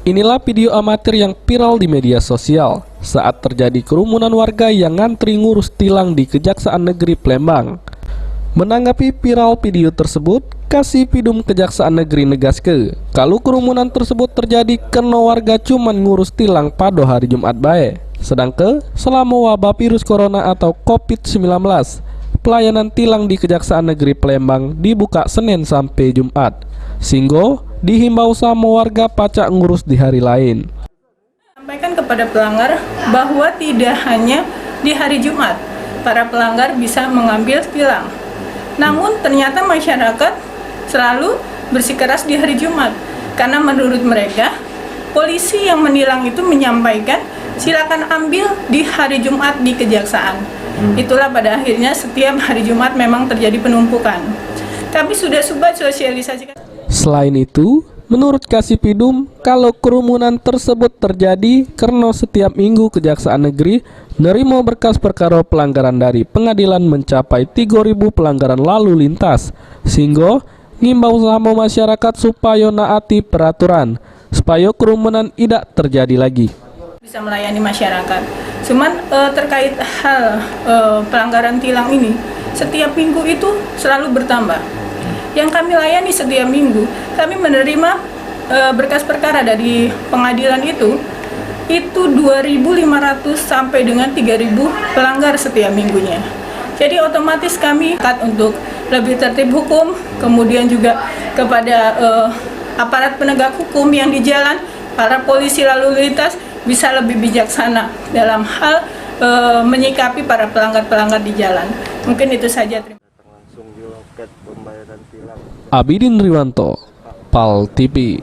Inilah video amatir yang viral di media sosial saat terjadi kerumunan warga yang ngantri ngurus tilang di Kejaksaan Negeri Palembang. Menanggapi viral video tersebut, Kasipidum Kejaksaan Negeri negaske kalau kerumunan tersebut terjadi karena warga cuman ngurus tilang pada hari Jumat bae. Sedangkan selama wabah virus corona atau COVID-19, pelayanan tilang di Kejaksaan Negeri Palembang dibuka Senin sampai Jumat. Sehingga dihimbau sama warga pacak ngurus di hari lain. Sampaikan kepada pelanggar bahwa tidak hanya di hari Jumat para pelanggar bisa mengambil tilang. Namun ternyata masyarakat selalu bersikeras di hari Jumat karena menurut mereka polisi yang menilang itu menyampaikan silakan ambil di hari Jumat di kejaksaan. Itulah pada akhirnya setiap hari Jumat memang terjadi penumpukan. Tapi sudah sosialisasikan. Selain itu, menurut Kasipidum, kalau kerumunan tersebut terjadi karena setiap minggu Kejaksaan Negeri nerima berkas perkara pelanggaran dari pengadilan mencapai 3.000 pelanggaran lalu lintas, sehingga ngimbau sama masyarakat supaya naati peraturan, supaya kerumunan tidak terjadi lagi. Bisa melayani masyarakat. Cuman terkait hal pelanggaran tilang ini, setiap minggu itu selalu bertambah. Yang kami layani setiap minggu, kami menerima berkas perkara dari pengadilan itu 2.500 sampai dengan 3.000 pelanggar setiap minggunya. Jadi otomatis kami untuk lebih tertib hukum, kemudian juga kepada aparat penegak hukum yang di jalan, para polisi lalu lintas bisa lebih bijaksana dalam hal menyikapi para pelanggar-pelanggar di jalan. Mungkin itu saja. Abidin Riwanto, PAL TV.